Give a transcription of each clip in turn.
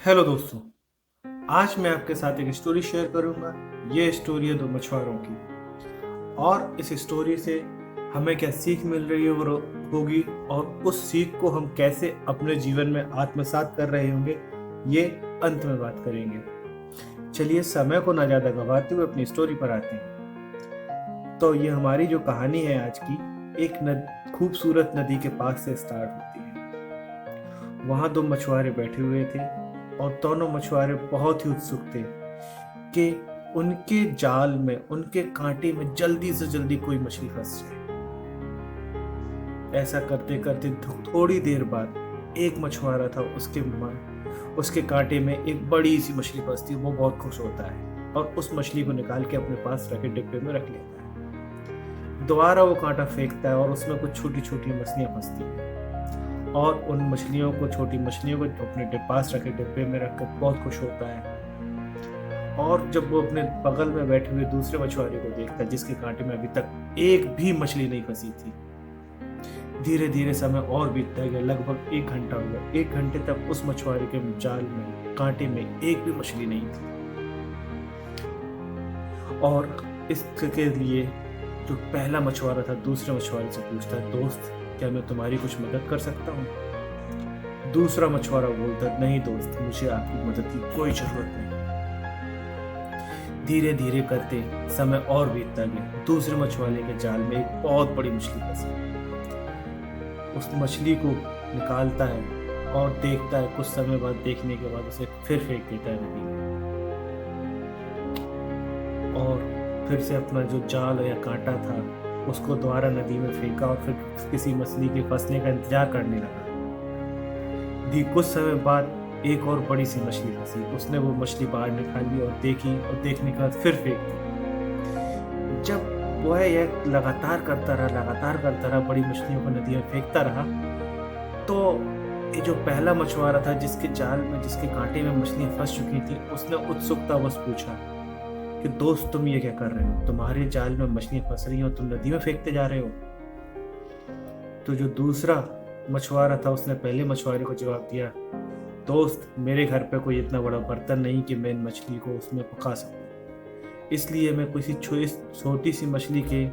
Hello दोस्तों। आज मैं आपके साथ एक स्टोरी शेयर करूंगा। ये स्टोरी है दो मछुआरों की, और इस स्टोरी से हमें क्या सीख मिल रही होगी, और उस सीख को हम कैसे अपने जीवन में आत्मसात कर रहे होंगे, ये अंत में बात करेंगे। चलिए समय को ना ज़्यादा गंवाते हुए अपनी स्टोरी पर आते हैं। तो ये हमारी जो कहानी है आज की, एक खूबसूरत नदी के पास से स्टार्ट होती है। वहाँ दो मछुआरे बैठे हुए थे, और दोनों मछुआरे बहुत ही उत्सुक थे कि उनके जाल में, उनके कांटे में जल्दी से जल्दी कोई मछली फंस जाए। ऐसा करते करते थोड़ी देर बाद एक मछुआरा था, उसके कांटे में एक बड़ी सी मछली फंसती है। वो बहुत खुश होता है और उस मछली को निकाल के अपने पास रखे डिब्बे में रख लेता है। दोबारा वो कांटा फेंकता है और उसमें कुछ छोटी छोटी मछलियां फंसती हैं, और उन मछलियों को, छोटी मछलियों को अपने पास रखे डिब्बे में रखकर बहुत खुश होता है। और जब वो अपने बगल में बैठे हुए दूसरे मछुआरे को देखता है, जिसके कांटे में अभी तक एक भी मछली नहीं फंसी थी, धीरे धीरे समय और बीतता गया। लगभग 1 घंटा हो गया। 1 घंटे तक उस मछुआरे के जाल में, कांटे में एक भी मछली नहीं थी। और इसके लिए जो पहला मछुआरा था दूसरे मछुआरे से पूछता है, दोस्त क्या मैं तुम्हारी कुछ मदद कर सकता हूँ? दूसरा मछुआरा बोलता, नहीं दोस्त, मुझे आपकी मदद की कोई जरूरत नहीं। धीरे धीरे करते समय और बीतता गया। दूसरे मछुआरे के जाल में एक बहुत बड़ी मछली फंसी। उस मछली को निकालता है और देखता है। कुछ समय बाद, देखने के बाद उसे फिर फेंक देता है नदी में, और फिर से अपना जो जाल या कांटा था उसको दोबारा नदी में फेंका, और फिर किसी मछली के फंसने का इंतजार करने लगा। कुछ समय बाद एक और बड़ी सी मछली फंसी। उसने वो मछली बाहर निकाली और देखी, और देखने के बाद फिर फेंक दी। जब वह यह लगातार करता रहा, बड़ी मछलियों को नदी में फेंकता रहा, तो ये जो पहला मछुआरा था, जिसके जाल में, जिसके कांटे में मछलियां फंस चुकी थी, उसने उत्सुकतावश पूछा कि दोस्त, तुम ये क्या कर रहे हो? तुम्हारे जाल में मछलियां फंस रही हो, तुम नदी में फेंकते जा रहे हो। तो जो दूसरा मछुआरा था, उसने पहले मछुआरे को जवाब दिया, दोस्त, मेरे घर पे कोई इतना बड़ा बर्तन नहीं कि मैं इन मछली को उसमें पका सकूं। इसलिए मैं किसी छोटी सी मछली के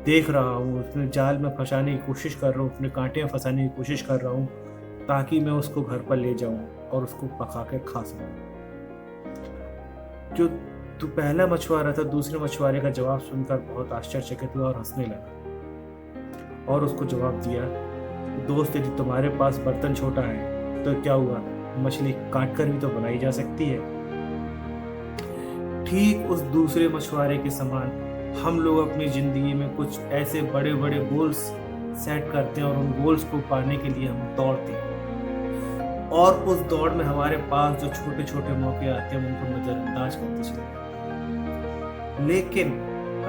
देख रहा हूँ, उसने जाल में फंसाने की कोशिश कर रहा हूँ, अपने कांटे में फंसाने की कोशिश कर रहा हूँ, ताकि मैं उसको घर पर ले जाऊं और उसको पका के खा सकूं। जो तो पहला मछुआरा था, दूसरे मछुआरे का जवाब सुनकर बहुत आश्चर्यचकित हुआ और हंसने लगा, और उसको जवाब दिया, दोस्त, यदि तुम्हारे पास बर्तन छोटा है तो क्या हुआ, मछली काट कर भी तो बनाई जा सकती है। ठीक उस दूसरे मछुआरे के समान हम लोग अपनी जिंदगी में कुछ ऐसे बड़े बड़े गोल्स सेट करते हैं, और उन गोल्स को पाने के लिए हम दौड़ते हैं, और उस दौड़ में हमारे पास जो छोटे छोटे मौके आते हैं, उनको नजरअंदाज करते चले जाते हैं। लेकिन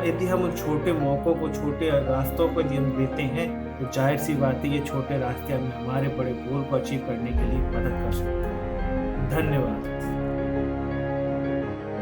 यदि हम उन छोटे मौकों को, छोटे रास्तों को यदि हम देते हैं, तो जाहिर सी बात है, ये छोटे रास्ते हमें हमारे बड़े गोल को अचीव करने के लिए मदद कर सकते हैं। धन्यवाद।